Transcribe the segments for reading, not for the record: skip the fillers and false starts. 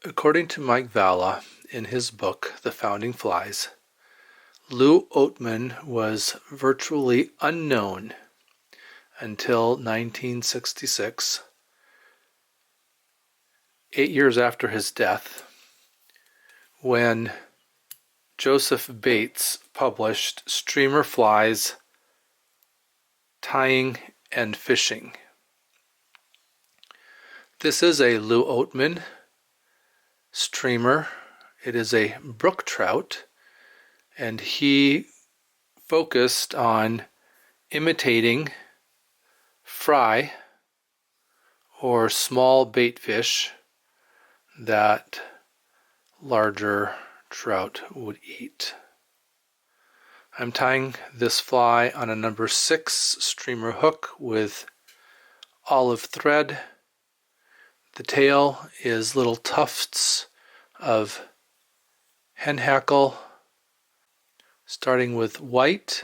According to Mike Valla, in his book, The Founding Flies, Lew Oatman was virtually unknown until 1966, 8 years after his death, when Joseph Bates published Streamer Flies, Tying and Fishing. This is a Lew Oatman streamer. It is a brook trout, and he focused on imitating fry or small bait fish that larger trout would eat. I'm tying this fly on a number 6 streamer hook with olive thread. The tail is little tufts of hen hackle, starting with white,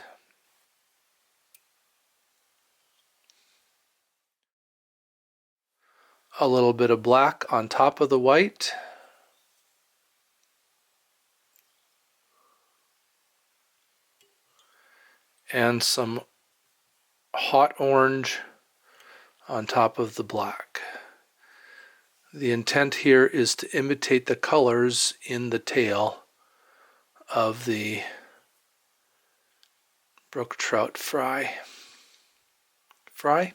a little bit of black on top of the white, and some hot orange on top of the black. The intent here is to imitate the colors in the tail of the brook trout fry. Fry?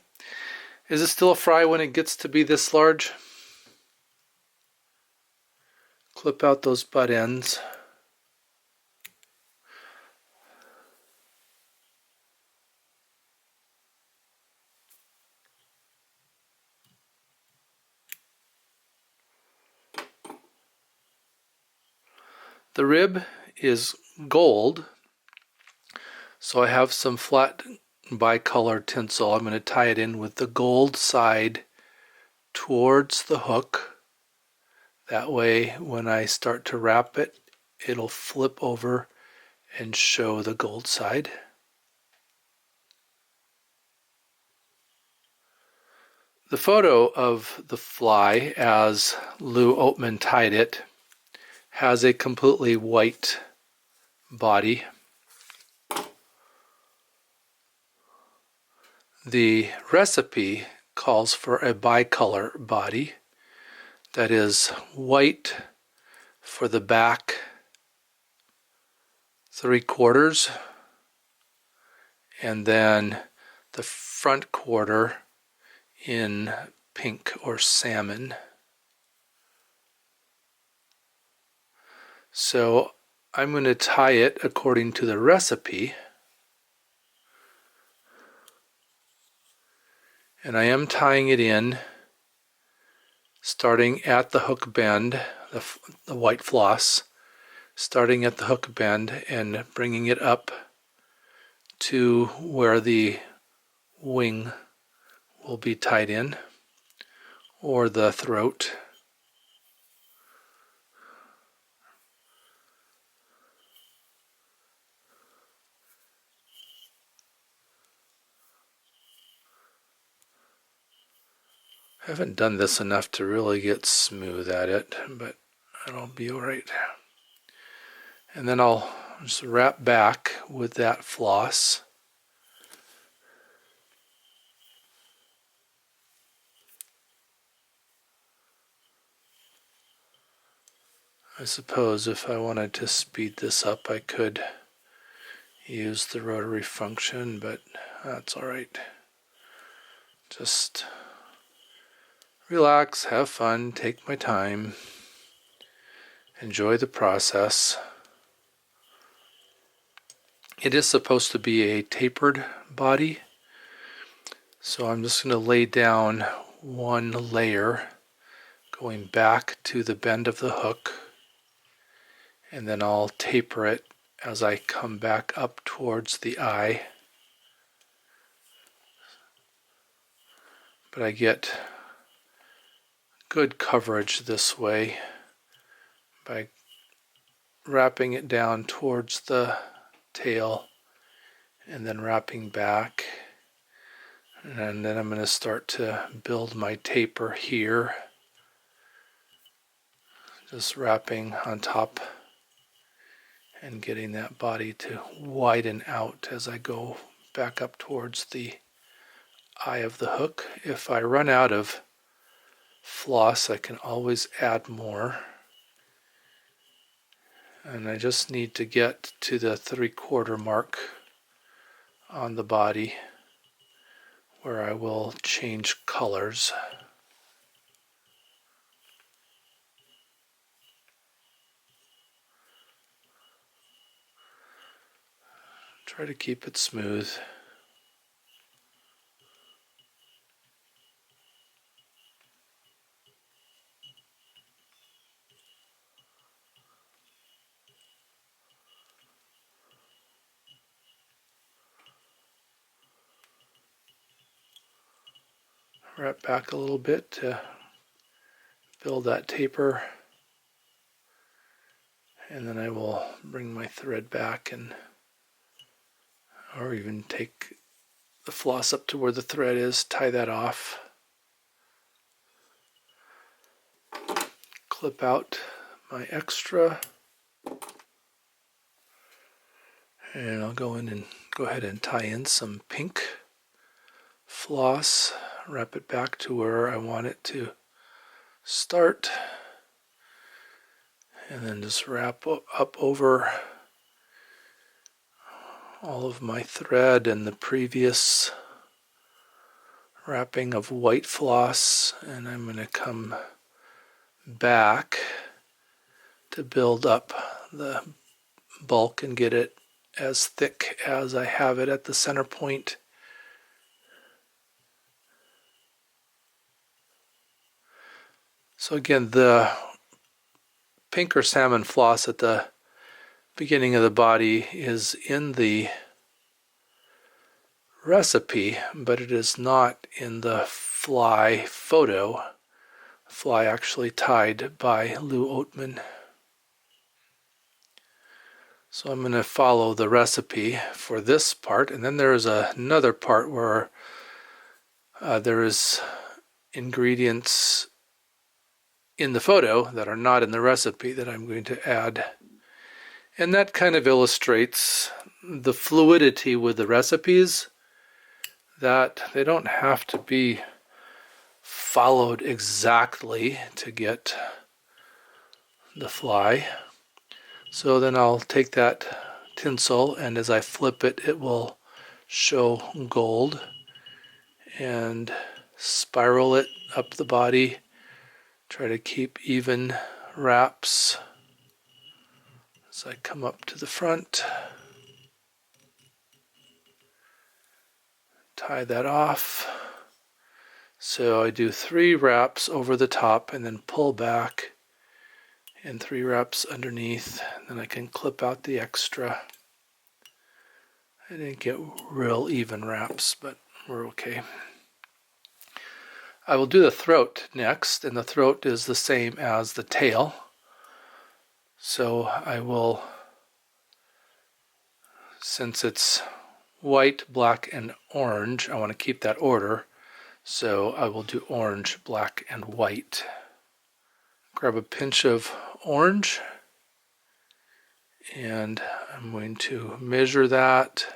Is it still a fry when it gets to be this large? Clip out those butt ends. The rib is gold, so I have some flat bicolor tinsel. I'm going to tie it in with the gold side towards the hook. That way, when I start to wrap it, it'll flip over and show the gold side. The photo of the fly as Lew Oatman tied it has a completely white body. The recipe calls for a bicolor body, that is white for the back 3/4 and then the front quarter in pink or salmon. So I'm going to tie it according to the recipe, and I am tying it in starting at the hook bend, the white floss, starting at the hook bend and bringing it up to where the wing will be tied in, or the throat. I haven't done this enough to really get smooth at it, but it'll be alright. And then I'll just wrap back with that floss. I suppose if I wanted to speed this up, I could use the rotary function, but that's alright. Just relax, have fun, take my time, enjoy the process. It is supposed to be a tapered body, so I'm just going to lay down one layer going back to the bend of the hook, and then I'll taper it as I come back up towards the eye. But I get good coverage this way by wrapping it down towards the tail and then wrapping back. And then I'm going to start to build my taper here. Just wrapping on top and getting that body to widen out as I go back up towards the eye of the hook. If I run out of floss, I can always add more. And I just need to get to the 3/4 mark on the body where I will change colors. Try to keep it smooth. Wrap back a little bit to build that taper. And then I will bring my thread back or even take the floss up to where the thread is, tie that off. Clip out my extra. And I'll go ahead and tie in some pink floss, wrap it back to where I want it to start, and then just wrap up over all of my thread and the previous wrapping of white floss, and I'm going to come back to build up the bulk and get it as thick as I have it at the center point. So again, the pink or salmon floss at the beginning of the body is in the recipe, but it is not in the fly photo. Fly actually tied by Lew Oatman. So I'm going to follow the recipe for this part, and then there is another part where there is ingredients in the photo that are not in the recipe that I'm going to add. And that kind of illustrates the fluidity with the recipes, that they don't have to be followed exactly to get the fly. So then I'll take that tinsel, and as I flip it, it will show gold, and spiral it up the body. Try to keep even wraps as I come up to the front. Tie that off. So I do 3 wraps over the top and then pull back, and 3 wraps underneath. Then I can clip out the extra. I didn't get real even wraps, but we're okay. I will do the throat next, and the throat is the same as the tail. So I will, since it's white, black, and orange, I want to keep that order. So I will do orange, black, and white. Grab a pinch of orange, and I'm going to measure that.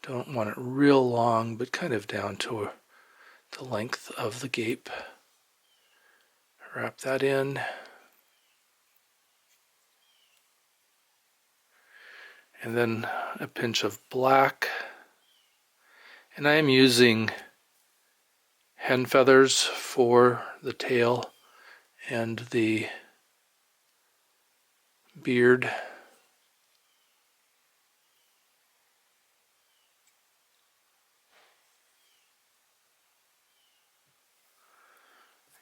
Don't want it real long, but kind of down to the length of the gape. Wrap that in. And then a pinch of black. And I am using hen feathers for the tail and the beard.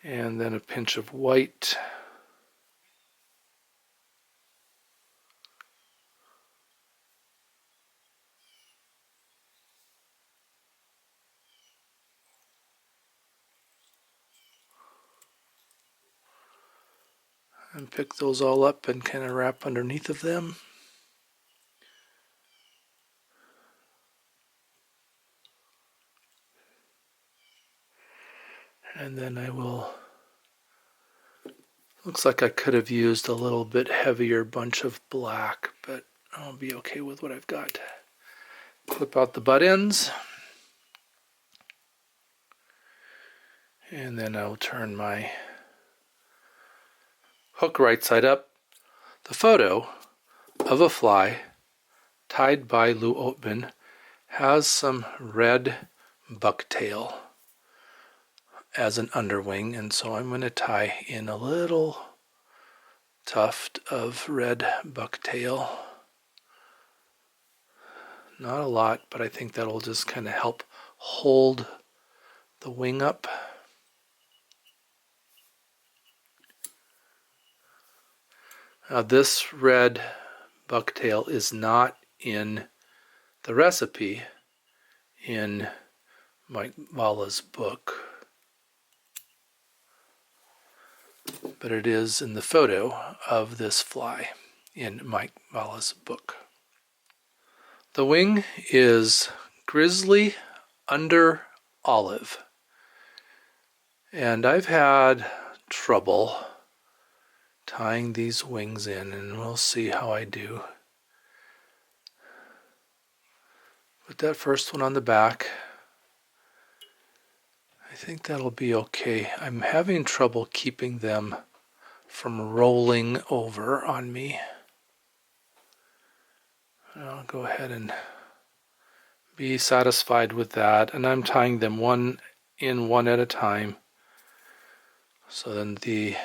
And then a pinch of white. And pick those all up and kind of wrap underneath of them. And then I will Looks like I could have used a little bit heavier bunch of black, but I'll be okay with what I've got. Clip out the butt ends. And then I'll turn my hook right side up. The photo of a fly tied by Lew Oatman has some red bucktail as an underwing, and so I'm going to tie in a little tuft of red bucktail. Not a lot, but I think that'll just kind of help hold the wing up. Now this red bucktail is not in the recipe in Mike Valla's book, but it is in the photo of this fly in Mike Valla's book. The wing is grizzly under olive, and I've had trouble tying these wings in, and we'll see how I do. Put that first one on the back. I think that'll be okay. I'm having trouble keeping them from rolling over on me. I'll go ahead and be satisfied with that, and I'm tying them one at a time. So then the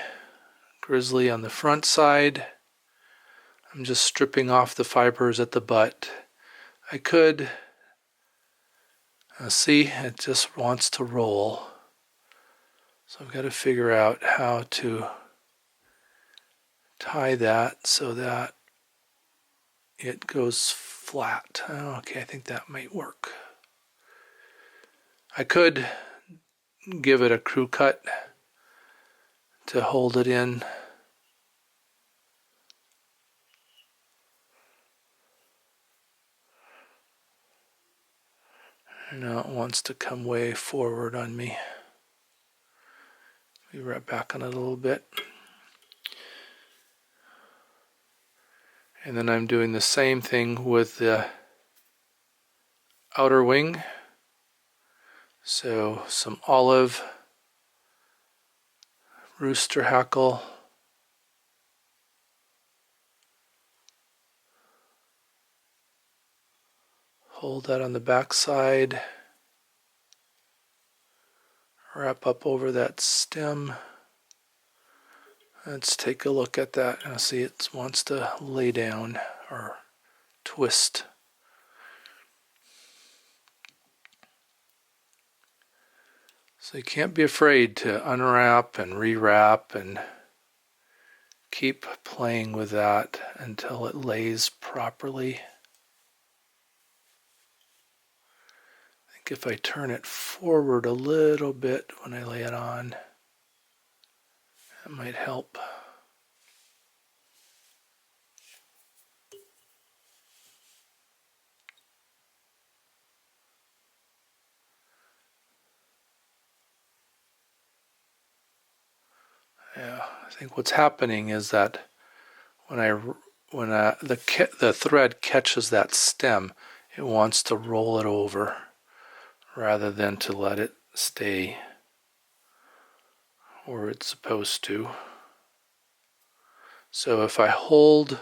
grizzly on the front side, I'm just stripping off the fibers at the butt. I could see it just wants to roll, so I've got to figure out how to tie that so that it goes flat. Okay, I think that might work. I could give it a crew cut to hold it in. Now it wants to come way forward on me. Be right back on it a little bit. And then I'm doing the same thing with the outer wing. So some olive, rooster hackle, hold that on the back side, wrap up over that stem. Let's take a look at that. Now see, it wants to lay down or twist. So you can't be afraid to unwrap and rewrap and keep playing with that until it lays properly. I think if I turn it forward a little bit when I lay it on, that might help. Yeah, I think what's happening is that when the thread catches that stem, it wants to roll it over rather than to let it stay where it's supposed to. So if I hold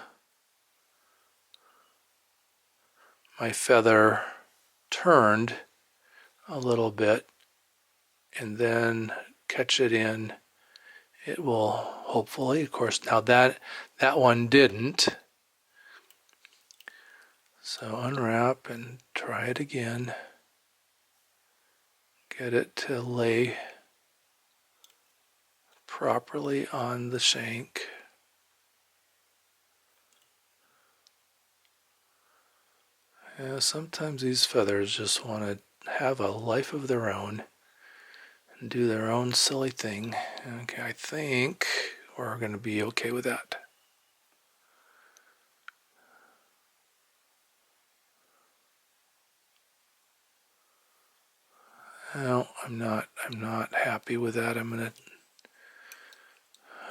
my feather turned a little bit and then catch it in, it will hopefully, of course, now that one didn't. So unwrap and try it again. Get it to lay properly on the shank. Yeah, sometimes these feathers just want to have a life of their own and do their own silly thing. Okay, I think we're going to be okay with that. No, I'm not happy with that. I'm going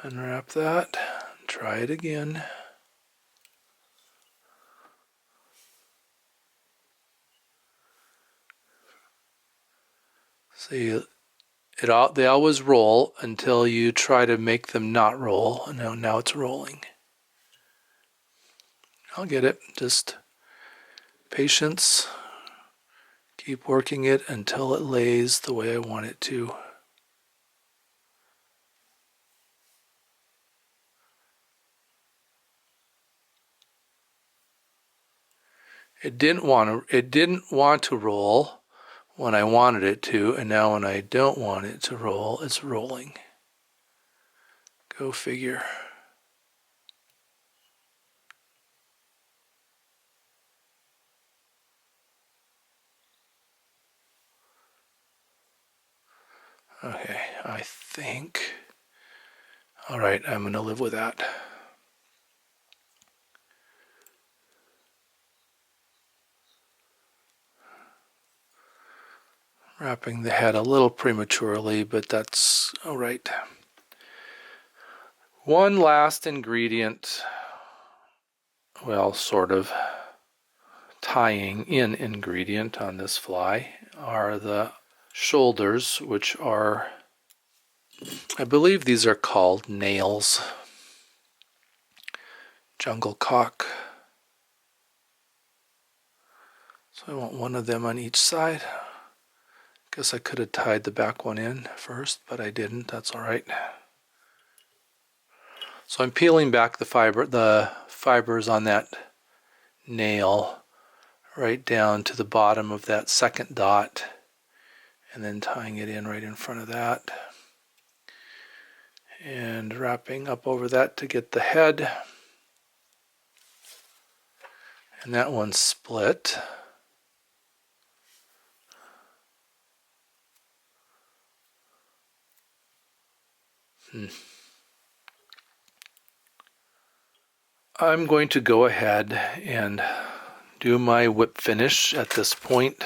to Unwrap that. Try it again. See, they always roll until you try to make them not roll. Now it's rolling. I'll get it. Just patience. Keep working it until it lays the way I want it to. It didn't want to roll when I wanted it to, and now when I don't want it to roll, it's rolling. Go figure. Okay, I think. All right, I'm going to live with that. Wrapping the head a little prematurely, but that's all right. One last ingredient, well, sort of tying in ingredient on this fly, are the shoulders, which are, I believe these are called nails. Jungle cock. So I want one of them on each side. Guess I could have tied the back one in first, but I didn't. That's all right. So I'm peeling back the fibers on that nail right down to the bottom of that second dot, and then tying it in right in front of that. And wrapping up over that to get the head. And that one's split. I'm going to go ahead and do my whip finish at this point.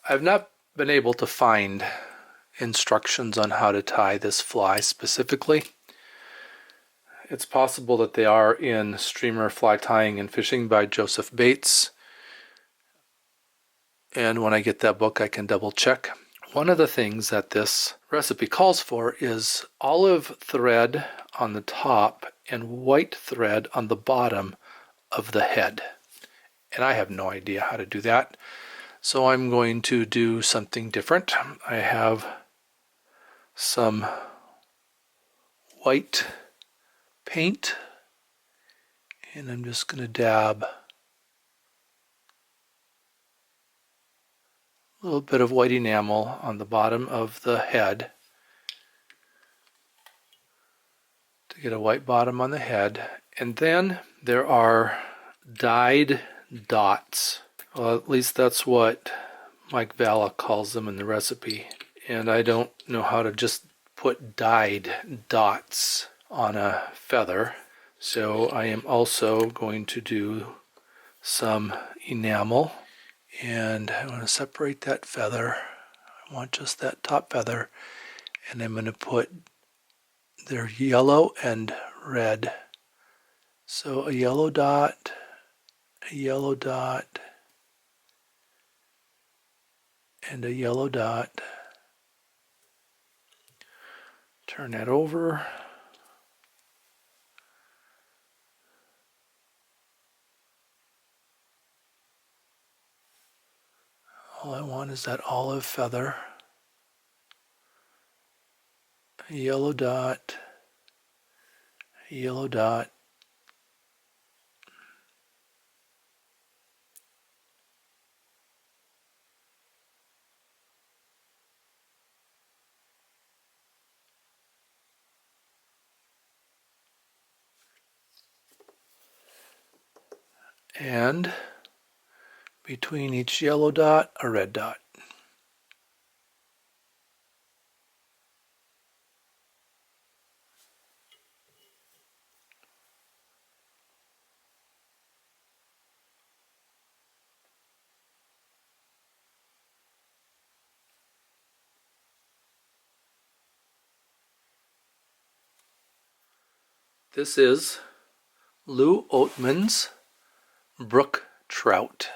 I've not been able to find instructions on how to tie this fly specifically. It's possible that they are in Streamer Fly Tying and Fishing by Joseph Bates. And when I get that book, I can double check. One of the things that this recipe calls for is olive thread on the top and white thread on the bottom of the head. And I have no idea how to do that. So I'm going to do something different. I have some white paint, and I'm just going to dab a little bit of white enamel on the bottom of the head to get a white bottom on the head. And then there are dyed dots. Well, at least that's what Mike Valla calls them in the recipe. And I don't know how to just put dyed dots on a feather. So I am also going to do some enamel. And I'm going to separate that feather. I want just that top feather. And I'm going to put their yellow and red. So a yellow dot, a yellow dot, and a yellow dot. Turn that over. All I want is that olive feather. A yellow dot, a yellow dot. And between each yellow dot, a red dot. This is Lew Oatman's Brook Trout.